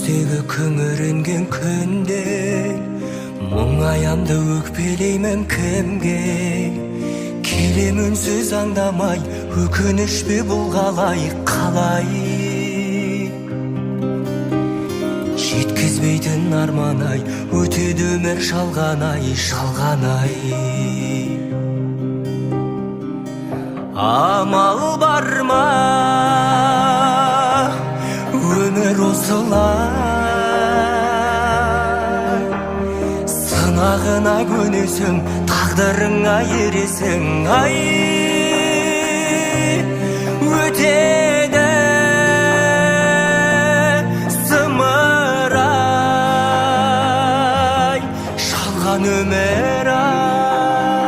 Күздегі күңіренген күнде мұңаямды өкпелеймін кімге? Келем үнсіз аңдамай, өкінішпе бұл қалай? Жеткізбейтін арман-ай, өтеді өмір шалғанай. Амал бар ма, өмір осылай? Сынағына көнесің, тағдырыңа ересің, ай. Өте